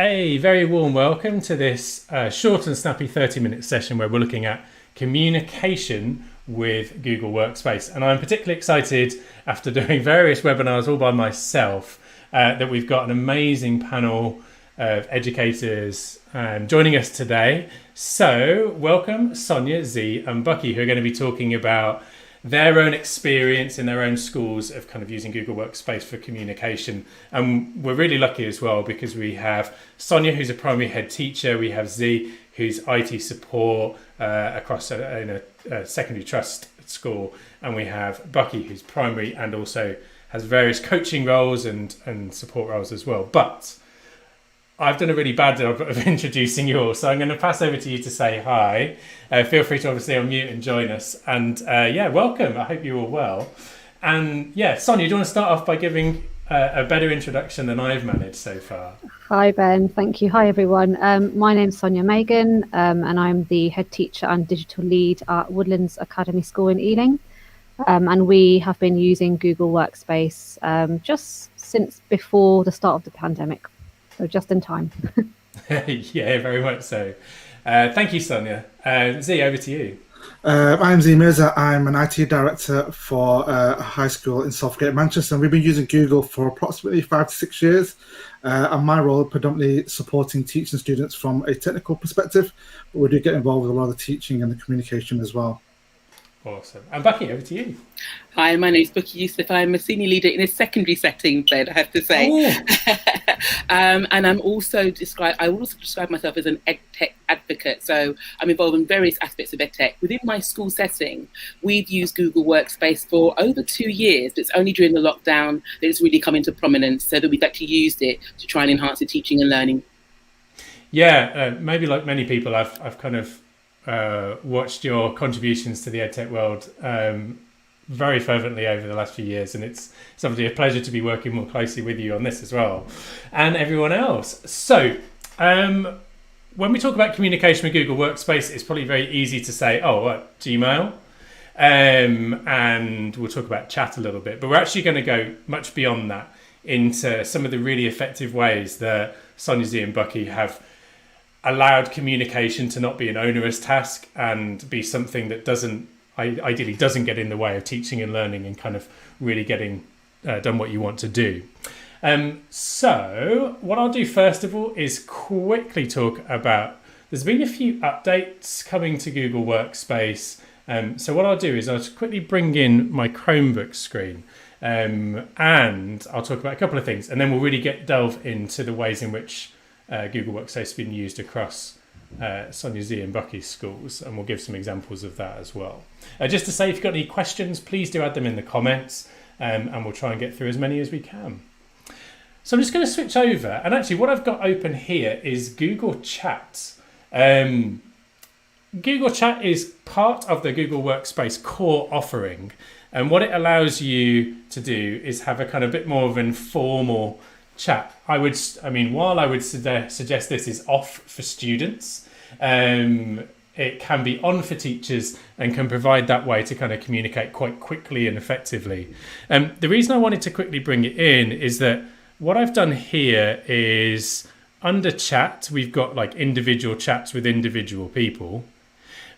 A very warm welcome to this short and snappy 30-minute session where we're looking at communication with Google Workspace. And I'm particularly excited after doing various webinars all by myself that we've got an amazing panel of educators joining us today. So welcome Sonia, Zee and Bukky, who are going to be talking about their own experience in their own schools of kind of using Google Workspace for communication. And we're really lucky as well because we have Sonia, who's a primary head teacher. We have Zee, who's IT support across in a secondary trust school. And we have Bukky, who's primary and also has various coaching roles and support roles as well. But I've done a really bad job of introducing you all, so I'm going to pass over to you to say hi. Feel free to obviously unmute and join us. And welcome. I hope you're all well. And Sonia, do you want to start off by giving a better introduction than I've managed so far? Hi, Ben. Thank you. Hi, everyone. My name's Sonia Megan, and I'm the head teacher and digital lead at Woodlands Academy School in Ealing. And we have been using Google Workspace just since before the start of the pandemic. So just in time. Yeah, very much so. Thank you, Sonia. Zee, over to you. I'm Zee Mirza. I'm an IT director for a high school in Southgate, Manchester, and we've been using Google for approximately 5 to 6 years. And my role is predominantly supporting teaching students from a technical perspective, but we do get involved with a lot of the teaching and the communication as well. Awesome. And Bukky, over to you. Hi, my name is Bukky Yusuf. I'm a senior leader in a secondary setting, Ben, I have to say. And I also describe myself as an EdTech advocate. So I'm involved in various aspects of EdTech. Within my school setting, we've used Google Workspace for over 2 years. But it's only during the lockdown that it's really come into prominence, so that we've actually used it to try and enhance the teaching and learning. Yeah, maybe like many people, I've kind of watched your contributions to the EdTech world very fervently over the last few years, and it's obviously a pleasure to be working more closely with you on this as well, and everyone else. So when we talk about communication with Google Workspace, it's probably very easy to say, Gmail, and we'll talk about chat a little bit, but we're actually going to go much beyond that into some of the really effective ways that Sonia, Zee and Bukky have allowed communication to not be an onerous task and be something that ideally doesn't get in the way of teaching and learning and kind of really getting done what you want to do. So what I'll do first of all is quickly talk about, there's been a few updates coming to Google Workspace. So what I'll do is I'll just quickly bring in my Chromebook screen and I'll talk about a couple of things, and then we'll really delve into the ways in which Google Workspace has been used across Sonia, Zee and Bukky's schools, and we'll give some examples of that as well. Just to say, if you've got any questions, please do add them in the comments, and we'll try and get through as many as we can. So I'm just going to switch over, and actually what I've got open here is Google Chat. Google Chat is part of the Google Workspace core offering, and what it allows you to do is have a kind of bit more of an informal chat. While I would suggest this is off for students, it can be on for teachers and can provide that way to kind of communicate quite quickly and effectively. The reason I wanted to quickly bring it in is that what I've done here is under chat, we've got like individual chats with individual people.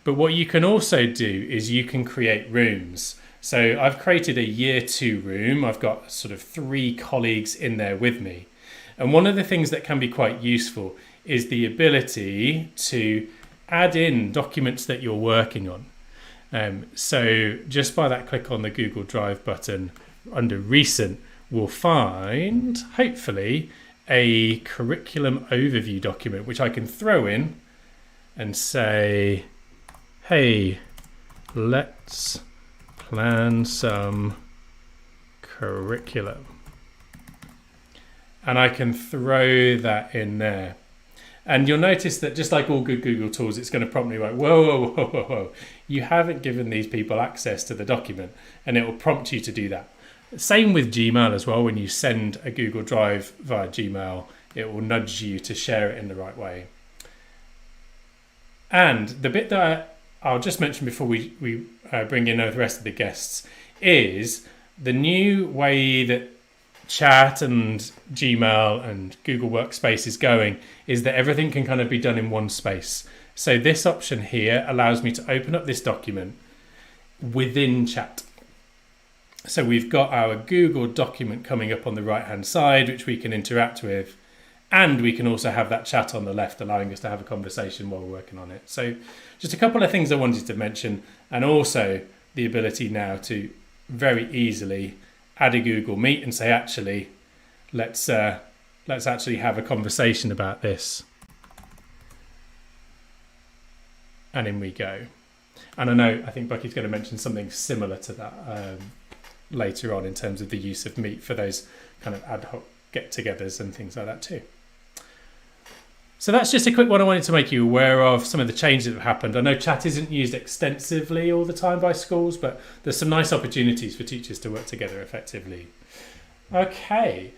But what you can also do is you can create rooms. So I've created a year 2 room. I've got sort of 3 colleagues in there with me. And one of the things that can be quite useful is the ability to add in documents that you're working on. So just by that click on the Google Drive button under recent, we'll find, hopefully, a curriculum overview document, which I can throw in and say, hey, let's plan some curriculum. And I can throw that in there. And you'll notice that just like all good Google tools, it's going to prompt me like, whoa. You haven't given these people access to the document, and it will prompt you to do that. Same with Gmail as well. When you send a Google Drive via Gmail, it will nudge you to share it in the right way. And the bit that I'll just mention before we bring in the rest of the guests is the new way that chat and Gmail and Google Workspace is going is that everything can kind of be done in one space. So this option here allows me to open up this document within chat. So we've got our Google document coming up on the right hand side, which we can interact with, and we can also have that chat on the left, allowing us to have a conversation while we're working on it. So just a couple of things I wanted to mention, and also the ability now to very easily add a Google Meet and say, actually, let's actually have a conversation about this. And in we go. And I think Bukky's going to mention something similar to that later on in terms of the use of Meet for those kind of ad hoc get-togethers and things like that too. So that's just a quick one I wanted to make you aware of, some of the changes that have happened. I know chat isn't used extensively all the time by schools, but there's some nice opportunities for teachers to work together effectively. Okay,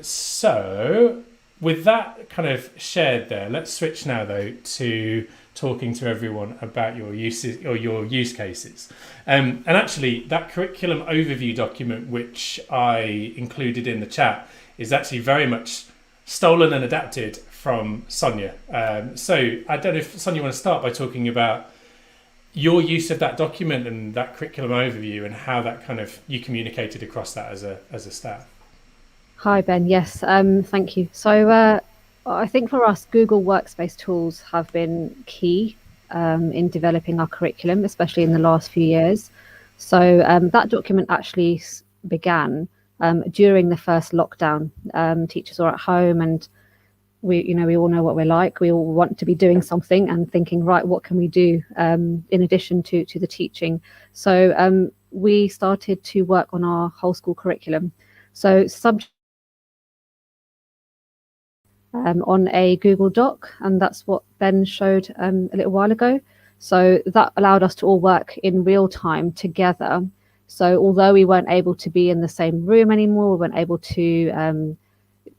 so with that kind of shared there, let's switch now though to talking to everyone about your uses or your use cases. And actually that curriculum overview document, which I included in the chat, is actually very much stolen and adapted from Sonia. So I don't know if Sonia, you want to start by talking about your use of that document and that curriculum overview and how that kind of you communicated across that as a staff. Hi, Ben. Yes, thank you. So I think for us, Google Workspace tools have been key in developing our curriculum, especially in the last few years. So that document actually began during the first lockdown. Teachers were at home, and we all know what we're like. We all want to be doing something and thinking, right, what can we do in addition to the teaching? So we started to work on our whole school curriculum. So on a Google Doc, and that's what Ben showed a little while ago. So that allowed us to all work in real time together. So although we weren't able to be in the same room anymore, we weren't able to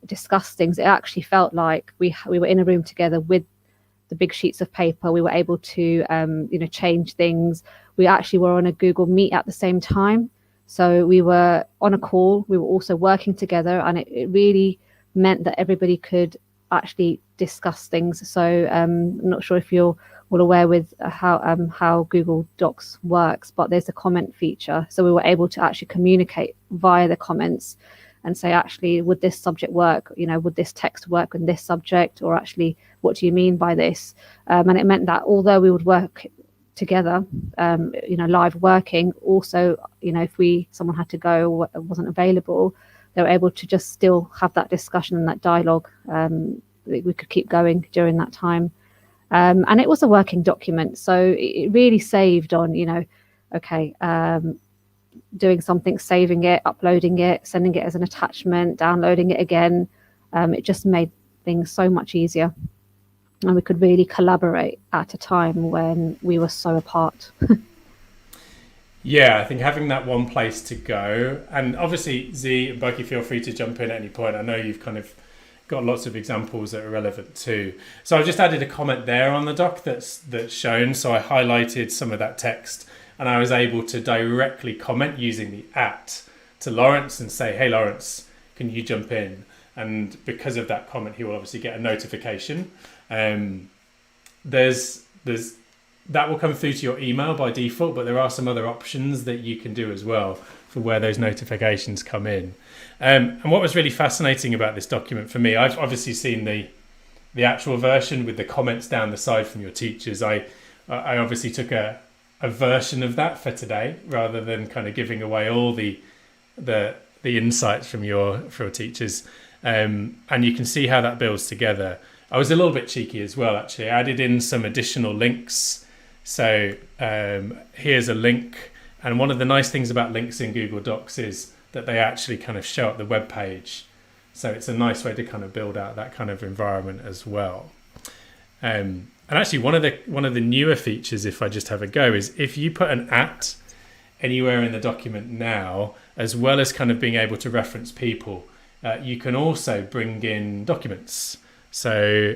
discuss things, it actually felt like we were in a room together with the big sheets of paper. We were able to change things. We actually were on a Google Meet at the same time. So we were on a call, we were also working together, and it really meant that everybody could actually discuss things. So I'm not sure if you're all aware with how Google Docs works, but there's a comment feature. So we were able to actually communicate via the comments and say, actually, would this subject work? Would this text work in this subject? Or actually, what do you mean by this? And it meant that although we would work together, live working, also, if someone had to go or wasn't available, they were able to just still have that discussion and that dialogue. We could keep going during that time. And it was a working document. So it really saved on, doing something, saving it, uploading it, sending it as an attachment, downloading it again. It just made things so much easier. And we could really collaborate at a time when we were so apart. Yeah, I think having that one place to go, and obviously Zee and Bukky, feel free to jump in at any point. I know you've kind of got lots of examples that are relevant too. So I've just added a comment there on the doc that's shown. So I highlighted some of that text, and I was able to directly comment using the @ to Lawrence and say, hey Lawrence, can you jump in? And because of that comment, he will obviously get a notification. That will come through to your email by default, but there are some other options that you can do as well for where those notifications come in. And what was really fascinating about this document for me, I've obviously seen the actual version with the comments down the side from your teachers. I obviously took a version of that for today, rather than kind of giving away all the insights from your teachers. And you can see how that builds together. I was a little bit cheeky as well, actually. I added in some additional links. So here's a link. And one of the nice things about links in Google Docs is that they actually kind of show up the web page. So it's a nice way to kind of build out that kind of environment as well. And actually one of the newer features, if I just have a go, is if you put an @ anywhere in the document now, as well as kind of being able to reference people, you can also bring in documents. So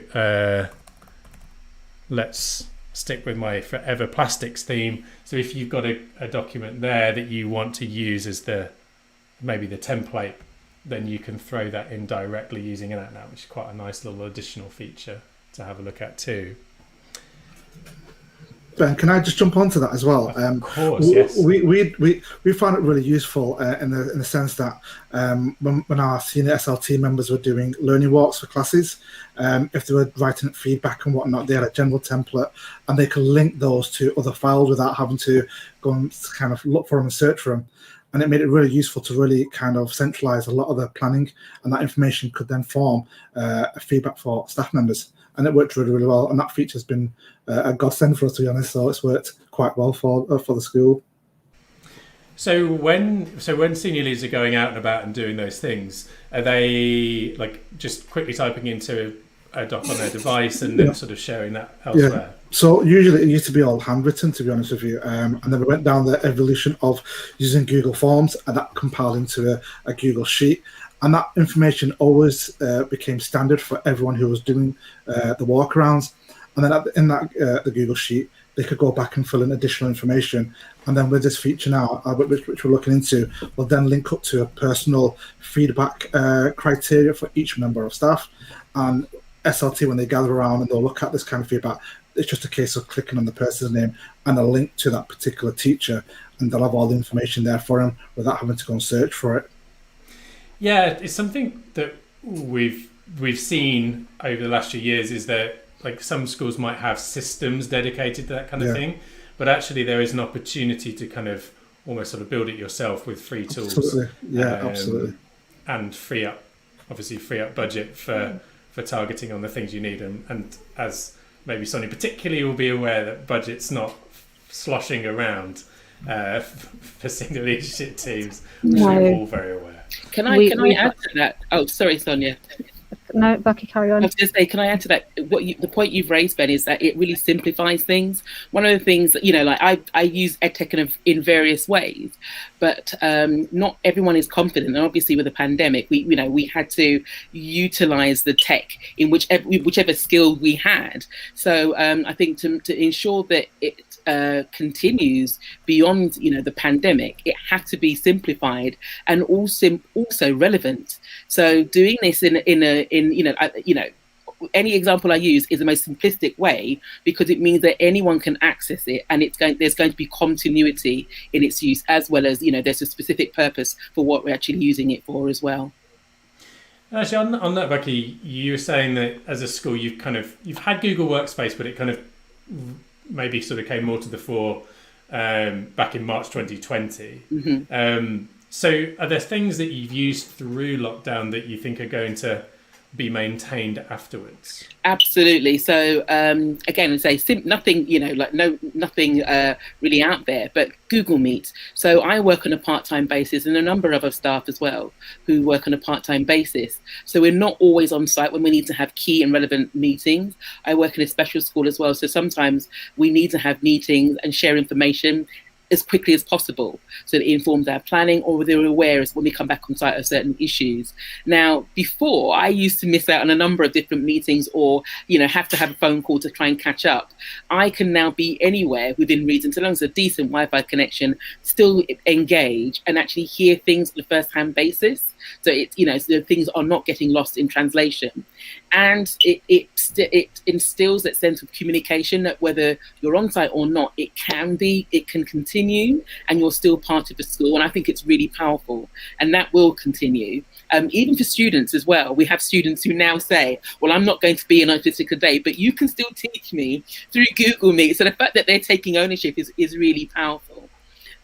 let's stick with my Forever Plastics theme. So if you've got a document there that you want to use as maybe the template then you can throw that in directly using an app now, which is quite a nice little additional feature to have a look at too. Ben, can I just jump onto that as well? Of course, yes. We found it really useful in the sense that when our senior SLT members were doing learning walks for classes, if they were writing feedback and whatnot, they had a general template and they could link those to other files without having to go and kind of look for them and search for them. And it made it really useful to really kind of centralize a lot of the planning, and that information could then form a feedback for staff members. And it worked really, really well. And that feature has been a godsend for us, to be honest. So it's worked quite well for the school. So when senior leaders are going out and about and doing those things, are they like just quickly typing into a doc on their device and then sort of sharing that elsewhere? Yeah. So usually it used to be all handwritten, to be honest with you. And then we went down the evolution of using Google Forms, and that compiled into a Google Sheet. And that information always became standard for everyone who was doing the walkarounds. And then in the Google Sheet, they could go back and fill in additional information. And then with this feature now, which we're looking into, will then link up to a personal feedback criteria for each member of staff. And SLT, when they gather around and they'll look at this kind of feedback, it's just a case of clicking on the person's name and a link to that particular teacher, and they'll have all the information there for them without having to go and search for it. Yeah, it's something that we've seen over the last few years, is that like some schools might have systems dedicated to that kind of thing, but actually there is an opportunity to kind of almost sort of build it yourself with free tools. Absolutely. Yeah, absolutely. And free up budget for targeting on the things you need. And as maybe Sonia particularly will be aware, that budget's not sloshing around for senior leadership teams, which we're all very aware. Can I add to that? Oh, sorry, Sonia. No, Bukky, carry on. I was going to say, can I add to that? The point you've raised, Ben, is that it really simplifies things. One of the things that, like I use EdTech in various ways, but not everyone is confident. And obviously, with the pandemic, we had to utilize the tech in whichever skill we had. So I think to ensure that it continues beyond the pandemic, it had to be simplified and also relevant. So doing this in any example I use is the most simplistic way, because it means that anyone can access it, and there's going to be continuity in its use, as well as there's a specific purpose for what we're actually using it for as well. Actually, on that, Bukky, you were saying that as a school you've had Google Workspace, but it kind of maybe sort of came more to the fore back in March 2020. Mm-hmm. So are there things that you've used through lockdown that you think are going to be maintained afterwards? Absolutely. So again, I'd say nothing, nothing really out there, but Google Meet. So I work on a part-time basis, and a number of other staff as well who work on a part-time basis. So we're not always on site when we need to have key and relevant meetings. I work in a special school as well, so sometimes we need to have meetings and share information as quickly as possible, so that it informs our planning, or they're aware as when we come back on site of certain issues. Now, before, I used to miss out on a number of different meetings, or have to have a phone call to try and catch up. I can now be anywhere within reason, so long as a decent Wi-Fi connection, still engage and actually hear things on a first-hand basis. So so things are not getting lost in translation, and it instills that sense of communication that whether you're on site or not, it can continue, and you're still part of the school. And I think it's really powerful, and that will continue. Even for students as well. We have students who now say, well, I'm not going to be in a particular day, but you can still teach me through Google Meet. So the fact that they're taking ownership is really powerful.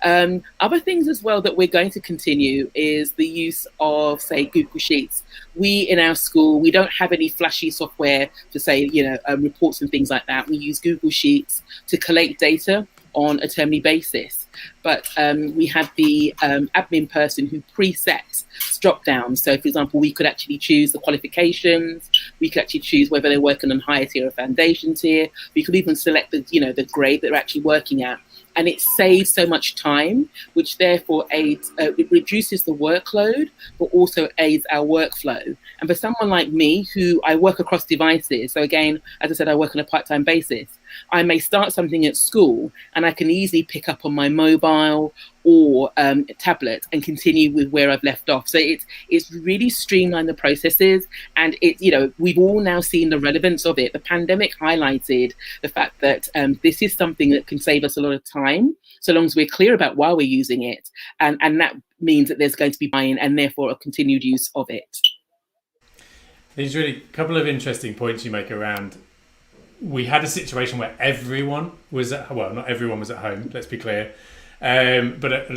Other things as well that we're going to continue is the use of, say, Google Sheets. We, in our school, we don't have any flashy software to say, reports and things like that. We use Google Sheets to collate data on a termly basis. But we have the admin person who presets drop downs. So, for example, we could actually choose the qualifications. We could actually choose whether they're working on higher tier or foundation tier. We could even select the grade that they're actually working at. And it saves so much time, which therefore it reduces the workload, but also aids our workflow. And for someone like me, who I work across devices, so again, as I said, I work on a part-time basis, I may start something at school and I can easily pick up on my mobile or tablet and continue with where I've left off. So it's really streamlined the processes, and we've all now seen the relevance of it. The pandemic highlighted the fact that this is something that can save us a lot of time, so long as we're clear about why we're using it, and that means that there's going to be buy-in and therefore a continued use of it. There's really a couple of interesting points you make around. We had a situation where everyone was not everyone was at home, let's be clear. But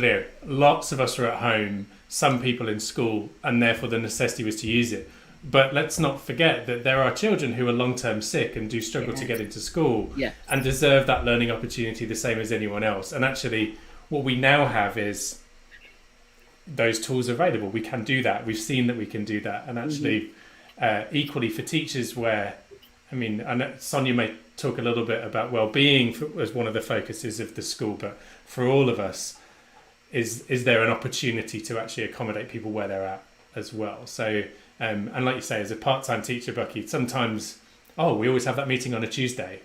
lots of us were at home, some people in school, and therefore the necessity was to use it. But let's not forget that there are children who are long-term sick and do struggle to get into school and deserve that learning opportunity the same as anyone else. And actually, what we now have is those tools available. We can do that. We've seen that we can do that. And actually, equally for teachers where, I know Sonia may talk a little bit about well-being as one of the focuses of the school, but for all of us, is there an opportunity to actually accommodate people where they're at as well? So, and like you say, as a part-time teacher, Bukky, sometimes, we always have that meeting on a Tuesday.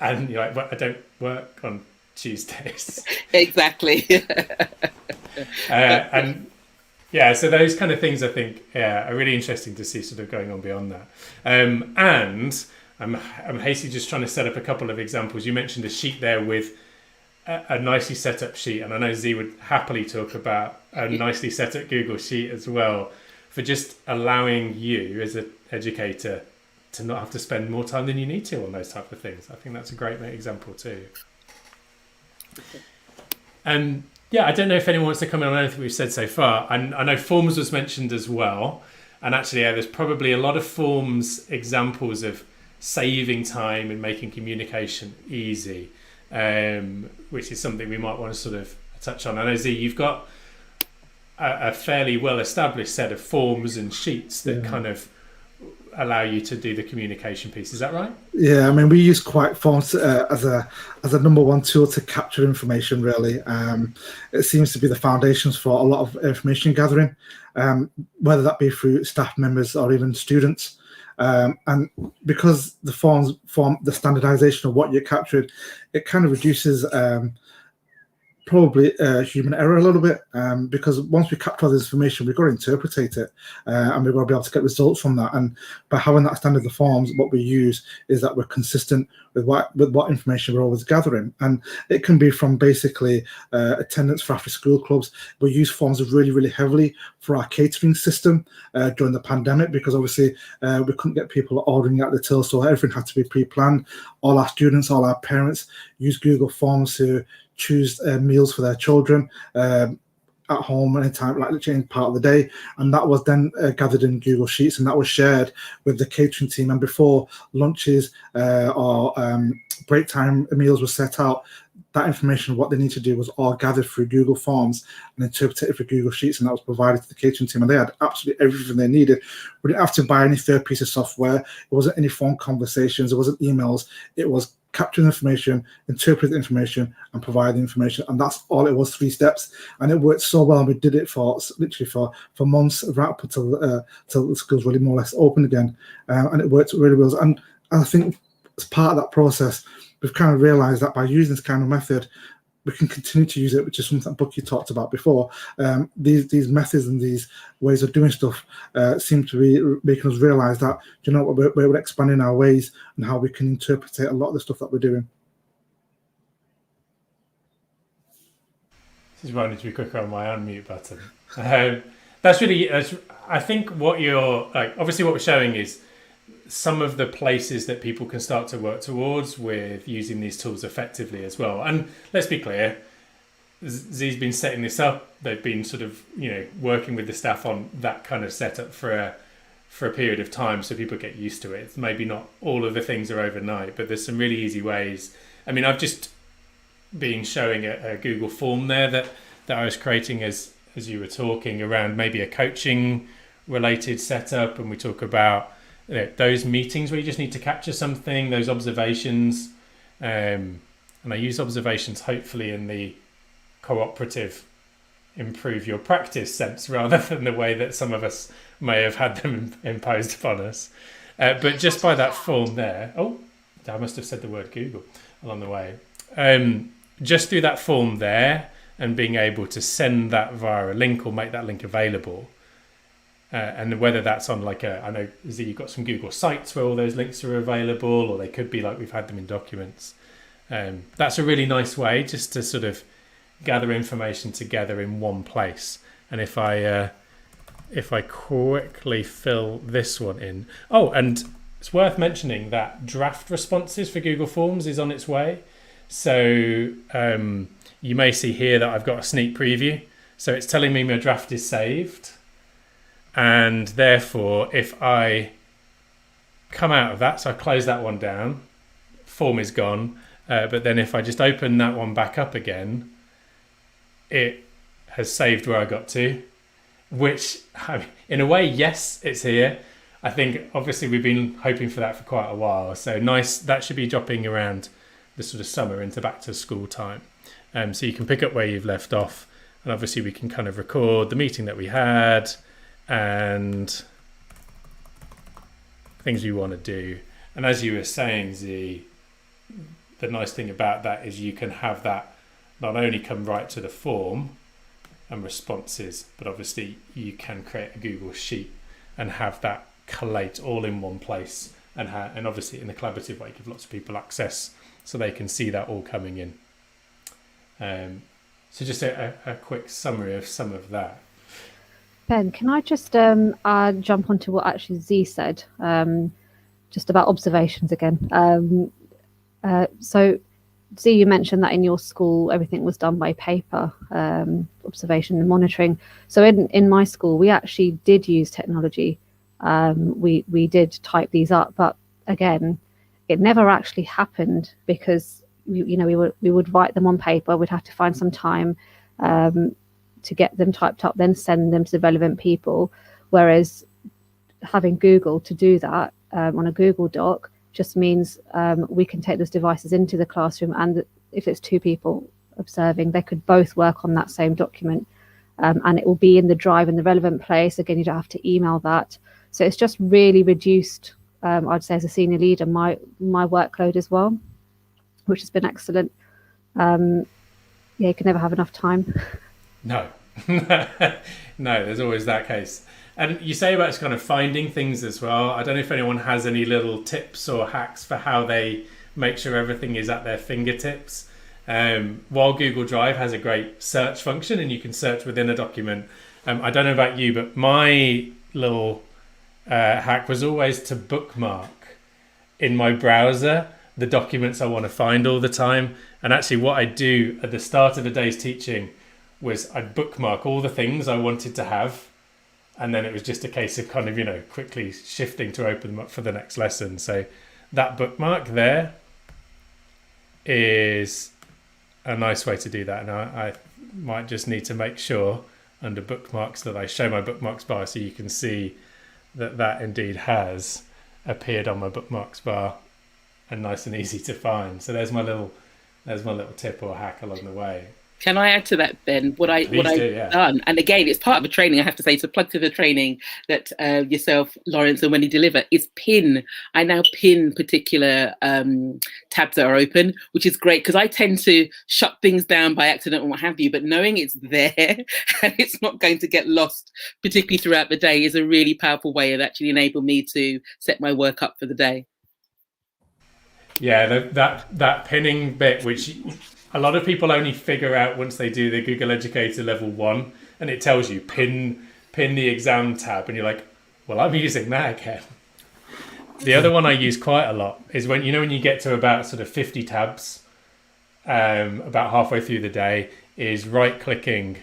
And you're like, well, I don't work on Tuesdays. Exactly. So those kind of things I think are really interesting to see sort of going on beyond that. And I'm hastily just trying to set up a couple of examples. You mentioned a sheet there with a nicely set up sheet, and I know Zee would happily talk about a nicely set up Google Sheet as well, for just allowing you as an educator to not have to spend more time than you need to on those type of things. I think that's a great example too. I don't know if anyone wants to comment on anything we've said so far. I know forms was mentioned as well. And actually, there's probably a lot of forms examples of saving time and making communication easy, which is something we might want to sort of touch on. I know, Zee, you've got a fairly well-established set of forms and sheets that kind of allow you to do the communication piece. Is that right? Yeah, we use forms as a number one tool to capture information, really. It seems to be the foundations for a lot of information gathering, whether that be through staff members or even students. And because the forms form the standardization of what you're captured, it kind of reduces probably human error a little bit, because once we capture all this information, we've got to interpret it, and we've got to be able to get results from that. And by having that standard of forms, what we use is that we're consistent with what information we're always gathering. And it can be from basically attendance for after school clubs. We use forms really, really heavily for our catering system during the pandemic, because obviously we couldn't get people ordering at the till, so everything had to be pre-planned. All our students, all our parents use Google Forms to choose meals for their children at home anytime, like literally any part of the day, and that was then gathered in Google Sheets, and that was shared with the catering team. And before lunches or break time meals were set out, that information, what they need to do, was all gathered through Google Forms and interpreted for Google Sheets, and that was provided to the catering team, and they had absolutely everything they needed. We didn't have to buy any third piece of software. It wasn't any phone conversations. It wasn't emails. It was capturing information, interpret the information, and provide the information, and that's all it was. 3 steps, and it worked so well. And we did it for literally for months, right up until the schools really more or less opened again, and it worked really well. And I think as part of that process, we've kind of realised that by using this kind of method, we can continue to use it, which is something that Bukky talked about before. These methods and these ways of doing stuff seem to be making us realise that, we're expanding our ways and how we can interpret a lot of the stuff that we're doing. This is why I need to be quicker on my unmute button. That's really, I think what you're, obviously what we're showing is some of the places that people can start to work towards with using these tools effectively as well. And let's be clear, Zee's been setting this up. They've been sort of, working with the staff on that kind of setup for a period of time, so people get used to it. It's maybe not all of the things are overnight, but there's some really easy ways. I've just been showing a Google form there that I was creating as you were talking around maybe a coaching related setup, and we talk about those meetings where you just need to capture something, those observations, and I use observations hopefully in the cooperative improve your practice sense rather than the way that some of us may have had them imposed upon us, but just by that form there, I must have said the word Google along the way, just through that form there, and being able to send that via a link or make that link available. And whether that's on like I know Zee, you've got some Google Sites where all those links are available, or they could be like we've had them in documents. That's a really nice way just to sort of gather information together in one place. And if I quickly fill this one in. Oh, and it's worth mentioning that draft responses for Google Forms is on its way. So you may see here that I've got a sneak preview. So it's telling me my draft is saved. And therefore, if I come out of that, so I close that one down, form is gone. But then if I just open that one back up again, it has saved where I got to, which in a way, yes, it's here. I think obviously we've been hoping for that for quite a while. So nice, that should be dropping around the sort of summer into back to school time. So you can pick up where you've left off, and obviously we can kind of record the meeting that we had and things we want to do. And as you were saying, Zee, the nice thing about that is you can have that not only come right to the form and responses, but obviously you can create a Google Sheet and have that collate all in one place, and obviously in a collaborative way give lots of people access so they can see that all coming in. So just a quick summary of some of that. Ben, can I just jump onto what actually Zee said, just about observations again? So Zee, you mentioned that in your school everything was done by paper, observation and monitoring. So in my school we actually did use technology. We did type these up, but again, it never actually happened because we would write them on paper. We'd have to find some time to get them typed up, then send them to the relevant people. Whereas having Google to do that on a Google Doc just means we can take those devices into the classroom, and if it's two people observing, they could both work on that same document, and it will be in the drive in the relevant place. Again, you don't have to email that. So it's just really reduced, I'd say, as a senior leader, my workload as well, which has been excellent. You can never have enough time. No, no, there's always that case. And you say about kind of finding things as well. I don't know if anyone has any little tips or hacks for how they make sure everything is at their fingertips. While Google Drive has a great search function and you can search within a document, I don't know about you, but my little hack was always to bookmark in my browser the documents I want to find all the time. And actually what I do at the start of a day's teaching was I'd bookmark all the things I wanted to have, and then it was just a case of kind of, quickly shifting to open them up for the next lesson. So that bookmark there is a nice way to do that. And I might just need to make sure under bookmarks that I show my bookmarks bar so you can see that indeed has appeared on my bookmarks bar and nice and easy to find. So there's my little tip or hack along the way. Can I add to that, Ben? What I've done, and again, it's part of a training, I have to say, so plug to the training that yourself, Lawrence, and Wendy deliver, is pin. I now pin particular tabs that are open, which is great because I tend to shut things down by accident and what have you, but knowing it's there and it's not going to get lost, particularly throughout the day, is a really powerful way of actually enabling me to set my work up for the day. Yeah, that pinning bit, which a lot of people only figure out once they do the Google Educator Level 1, and it tells you pin the exam tab, and you're like, well, I'm using that again. The other one I use quite a lot is when you get to about sort of 50 tabs, about halfway through the day, is right-clicking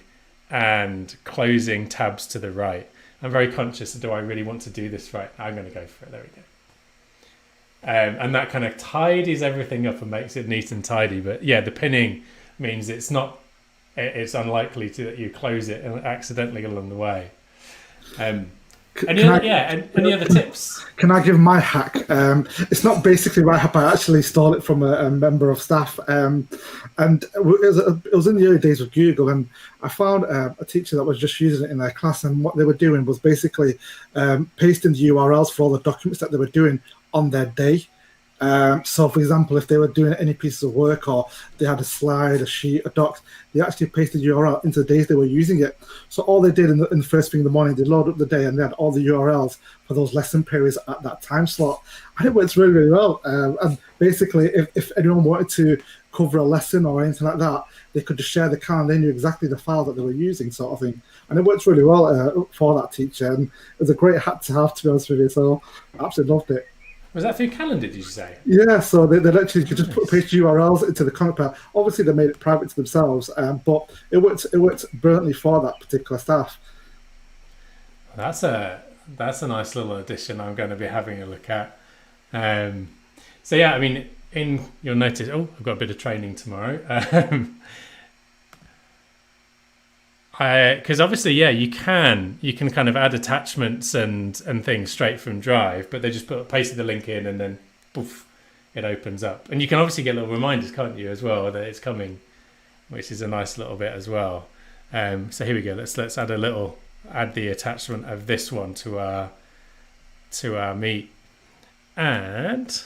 and closing tabs to the right. I'm very conscious of, do I really want to do this right? I'm going to go for it. There we go. And that kind of tidies everything up and makes it neat and tidy. But yeah, the pinning means it's unlikely that you close it accidentally along the way. Any other tips? Can I give my hack? It's not basically my hack. I actually stole it from a member of staff, and it was in the early days of Google, and I found a teacher that was just using it in their class, and what they were doing was basically pasting the URLs for all the documents that they were doing on their day, So, for example, if they were doing any pieces of work or they had a slide, a sheet, a doc, they actually pasted URL into the days they were using it. So all they did in the first thing in the morning, they load up the day and they had all the URLs for those lesson periods at that time slot. And it works really, really well. And basically, if anyone wanted to cover a lesson or anything like that, they could just share the calendar. They knew exactly the file that they were using, sort of thing. And it works really well for that teacher. And it was a great hat to have, to be honest with you. So I absolutely loved it. Was that through Calendar, did you say? Yeah, so they literally could just paste URLs into the comment pad. Obviously, they made it private to themselves, but it worked brilliantly for that particular staff. That's a nice little addition I'm going to be having a look at. So yeah, I mean, you'll notice, I've got a bit of training tomorrow. Because obviously, yeah, you can kind of add attachments and things straight from Drive, but they just pasted the link in and then poof, it opens up. And you can obviously get little reminders, can't you, as well, that it's coming, which is a nice little bit as well. So here we go. Let's add the attachment of this one to our meet. And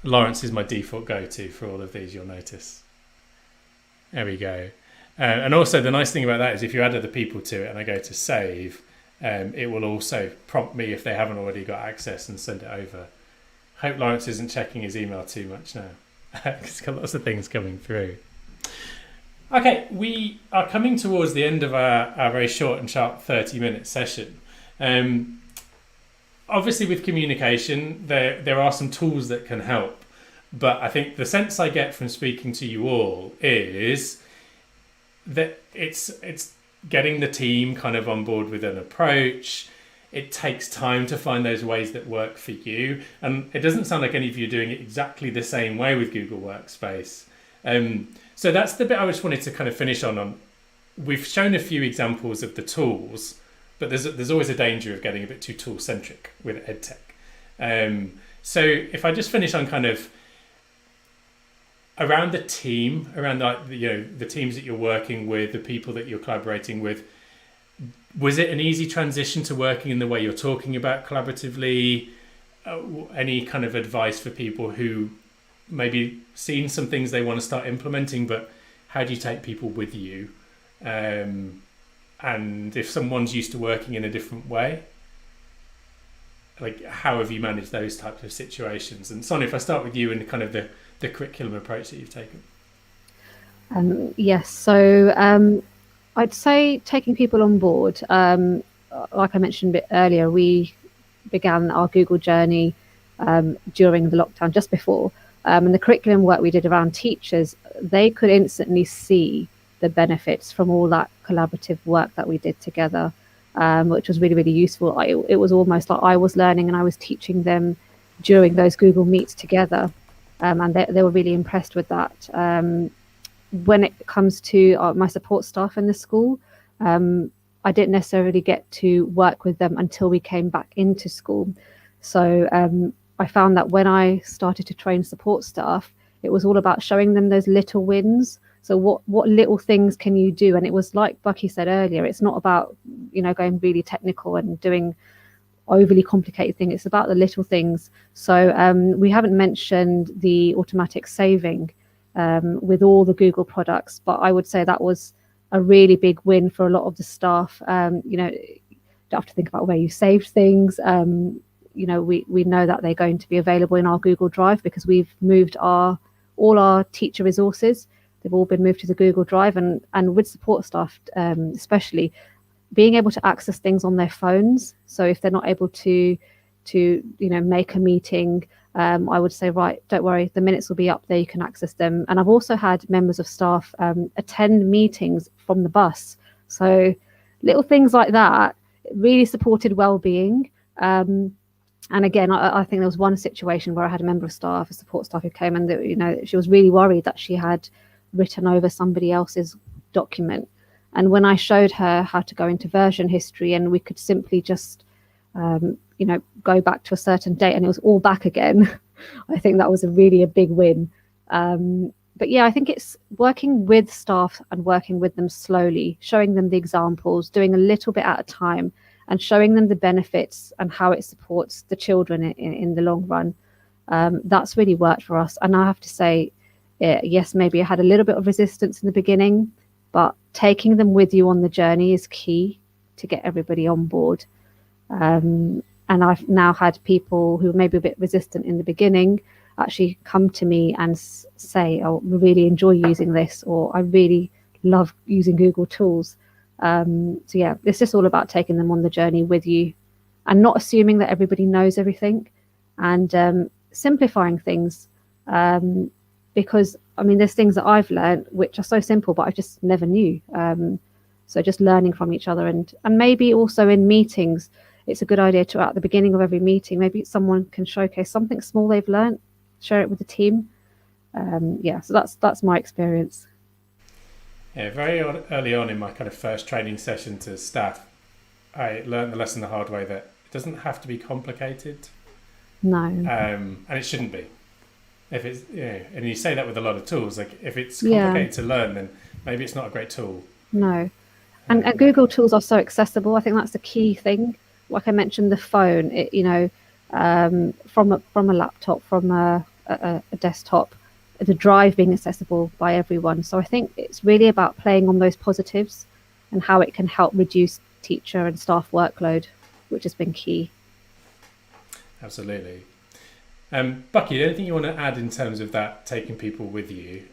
Lawrence is my default go-to for all of these, you'll notice. There we go. And also the nice thing about that is if you add other people to it and I go to save, it will also prompt me if they haven't already got access and send it over. Hope Lawrence isn't checking his email too much now. He's got lots of things coming through. Okay, we are coming towards the end of our very short and sharp 30-minute session. Obviously with communication, there are some tools that can help. But I think the sense I get from speaking to you all is that it's getting the team kind of on board with an approach. It takes time to find those ways that work for you. And it doesn't sound like any of you are doing it exactly the same way with Google Workspace. So that's the bit I just wanted to kind of finish on. We've shown a few examples of the tools, but there's always a danger of getting a bit too tool-centric with EdTech. So if I just finish on kind of around the team, around the teams that you're working with, the people that you're collaborating with, was it an easy transition to working in the way you're talking about collaboratively? Any kind of advice for people who maybe seen some things they want to start implementing, but how do you take people with you? And if someone's used to working in a different way, like how have you managed those types of situations? And Sonia, if I start with you and kind of the curriculum approach that you've taken. Yes, so I'd say taking people on board. Like I mentioned a bit earlier, we began our Google journey during the lockdown, just before. And the curriculum work we did around teachers, they could instantly see the benefits from all that collaborative work that we did together, which was really, really useful. It was almost like I was learning and I was teaching them during those Google Meets together. And they were really impressed with that. When it comes to my support staff in the school, I didn't necessarily get to work with them until we came back into school. So I found that when I started to train support staff, it was all about showing them those little wins. So what little things can you do? And it was like Bukky said earlier, it's not about, going really technical and doing overly complicated thing. It's about the little things. So we haven't mentioned the automatic saving with all the Google products, but I would say that was a really big win for a lot of the staff. You don't have to think about where you saved things. We know that they're going to be available in our Google Drive because we've moved all our teacher resources. They've all been moved to the Google Drive, and with support staff especially, being able to access things on their phones. So if they're not able to make a meeting, I would say, right, don't worry, the minutes will be up there, you can access them. And I've also had members of staff attend meetings from the bus. So little things like that really supported well-being. And again, I think there was one situation where I had a member of staff, a support staff, who came and she was really worried that she had written over somebody else's document. And when I showed her how to go into version history, and we could simply just, go back to a certain date and it was all back again, I think that was a big win. But yeah, I think it's working with staff and working with them slowly, showing them the examples, doing a little bit at a time, and showing them the benefits and how it supports the children in the long run. That's really worked for us. And I have to say, yes, maybe I had a little bit of resistance in the beginning, but taking them with you on the journey is key to get everybody on board. And I've now had people who may be a bit resistant in the beginning actually come to me and say, oh, I really enjoy using this, or I really love using Google tools. So yeah, it's just all about taking them on the journey with you and not assuming that everybody knows everything, and simplifying things. Because I mean, there's things that I've learned which are so simple, but I just never knew. So just learning from each other, and maybe also in meetings, it's a good idea to, at the beginning of every meeting, maybe someone can showcase something small they've learned, share it with the team. Yeah, so that's my experience. Yeah, very early on in my kind of first training session to staff, I learned the lesson the hard way that it doesn't have to be complicated. No. And it shouldn't be. If it's, and you say that with a lot of tools, like if it's complicated to learn, then maybe it's not a great tool. No. And Google tools are so accessible. I think that's the key thing. Like I mentioned, the phone, from a laptop, from a desktop, the drive being accessible by everyone. So I think it's really about playing on those positives and how it can help reduce teacher and staff workload, which has been key. Absolutely. Bukky, anything you want to add in terms of that, taking people with you?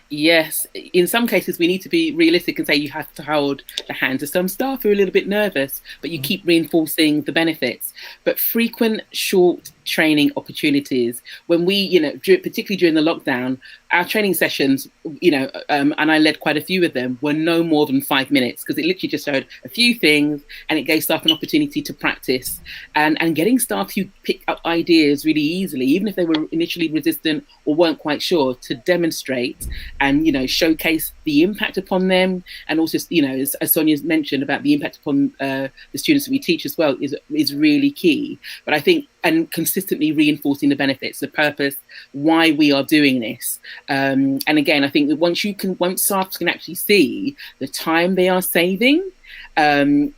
Yes, in some cases we need to be realistic and say you have to hold the hands of some staff who are a little bit nervous, but you keep reinforcing the benefits. But frequent, short training opportunities, when we, particularly during the lockdown, our training sessions, and I led quite a few of them, were no more than 5 minutes, because it literally just showed a few things and it gave staff an opportunity to practice, and getting staff who pick up ideas really easily, even if they were initially resistant or weren't quite sure, to demonstrate and showcase the impact upon them, and also as Sonia's mentioned about the impact upon the students that we teach as well is really key. But I think, and consistently reinforcing the benefits, the purpose, why we are doing this. And again, I think that once staff can actually see the time they are saving, you've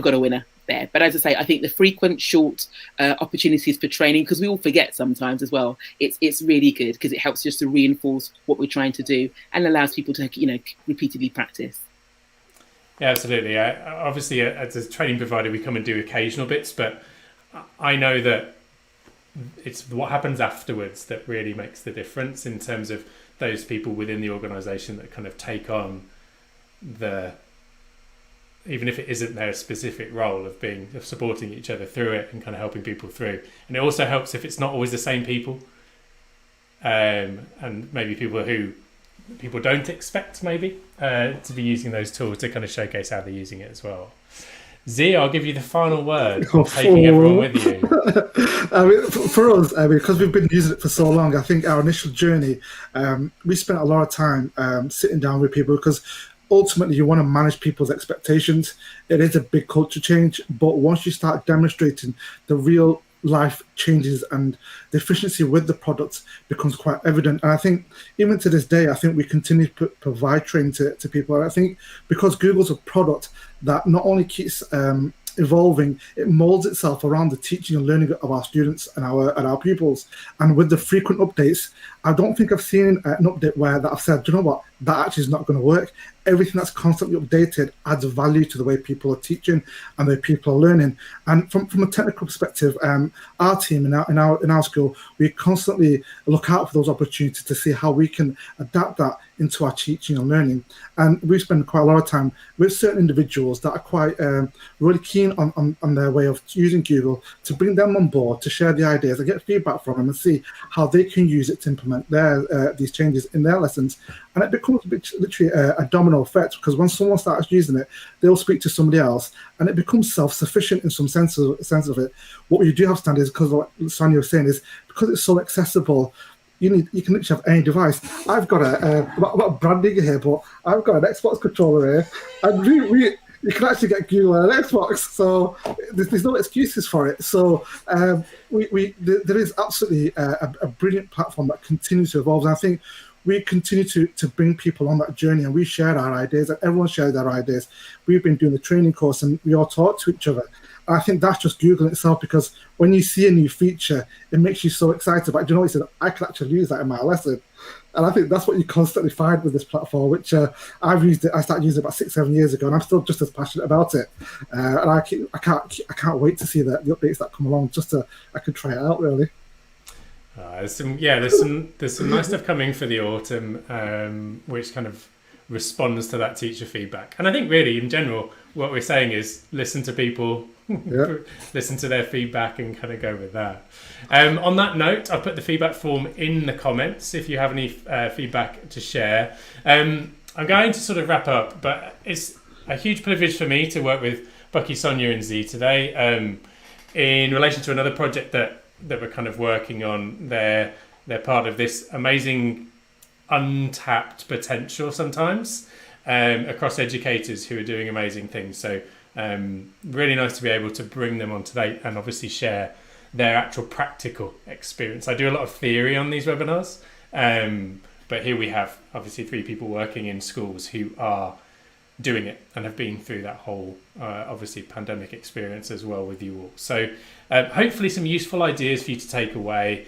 got a winner there. But as I say, I think the frequent, short opportunities for training, because we all forget sometimes as well, it's really good because it helps just to reinforce what we're trying to do and allows people to repeatedly practice. Yeah, absolutely. Obviously, as a training provider, we come and do occasional bits, but I know that it's what happens afterwards that really makes the difference in terms of those people within the organisation that kind of take on even if it isn't their specific role of supporting each other through it and kind of helping people through. And it also helps if it's not always the same people, and maybe people who people don't expect maybe to be using those tools to kind of showcase how they're using it as well. Zee, I'll give you the final word, taking everyone with you. For us, because we've been using it for so long, I think our initial journey, we spent a lot of time sitting down with people, because ultimately you want to manage people's expectations. It is a big culture change, but once you start demonstrating the real life changes and the efficiency with the products becomes quite evident. And I think even to this day, I think we continue to provide training to people. And I think because Google's a product that not only keeps evolving, it molds itself around the teaching and learning of our students and our pupils. And with the frequent updates, I don't think I've seen an update where that I've said, do you know what, that actually is not going to work. Everything that's constantly updated adds value to the way people are teaching and the way people are learning. And from a technical perspective, our team in our school, we constantly look out for those opportunities to see how we can adapt that into our teaching and learning. And we spend quite a lot of time with certain individuals that are quite really keen on their way of using Google, to bring them on board, to share the ideas and get feedback from them and see how they can use it to implement these changes in their lessons. And it becomes literally a domino effect, because when someone starts using it, they'll speak to somebody else and it becomes self-sufficient in some sense of it. What we do have standards, because what Sonia was saying, is because it's so accessible, you can literally have any device. I've got I'm not branding here, but I've got an Xbox controller here, and you can actually get Google on an Xbox, so there's no excuses for it. So there is absolutely a brilliant platform that continues to evolve. And I think we continue to bring people on that journey, and we share our ideas, and everyone shares their ideas. We've been doing the training course, and we all talk to each other. And I think that's just Google itself, because when you see a new feature, it makes you so excited. But you know what, he said, I could actually use that in my lesson. And I think that's what you constantly find with this platform, which I've used it. I started using it about 6-7 years ago, and I'm still just as passionate about it. And I can't wait to see the updates that come along, just so I can try it out, really. There's some nice stuff coming for the autumn, which kind of responds to that teacher feedback. And I think really in general, what we're saying is listen to people, listen to their feedback, and kind of go with that. On that note, I'll put the feedback form in the comments if you have any feedback to share. I'm going to sort of wrap up, but it's a huge privilege for me to work with Bukky, Sonia and Zee today in relation to another project that we're kind of working on. They're part of this amazing untapped potential sometimes across educators who are doing amazing things. So really nice to be able to bring them on today and obviously share their actual practical experience. I do a lot of theory on these webinars, but here we have obviously 3 people working in schools who are doing it and have been through that whole obviously pandemic experience as well with you all. So hopefully some useful ideas for you to take away.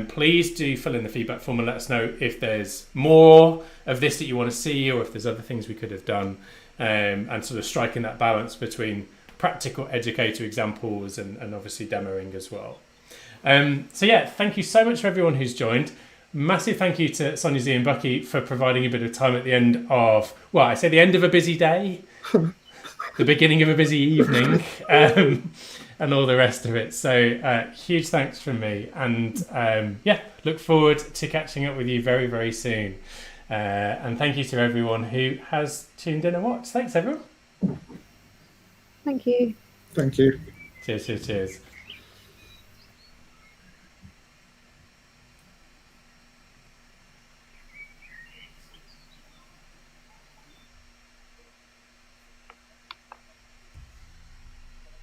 Please do fill in the feedback form and let us know if there's more of this that you want to see, or if there's other things we could have done, and sort of striking that balance between practical educator examples and obviously demoing as well. So yeah, thank you so much for everyone who's joined. Massive thank you to Sonia, Zee and Bukky for providing a bit of time at the end of, well, I say the end of a busy day, the beginning of a busy evening, and all the rest of it. So huge thanks from me. And look forward to catching up with you very, very soon. And thank you to everyone who has tuned in and watched. Thanks, everyone. Thank you. Thank you. Cheers.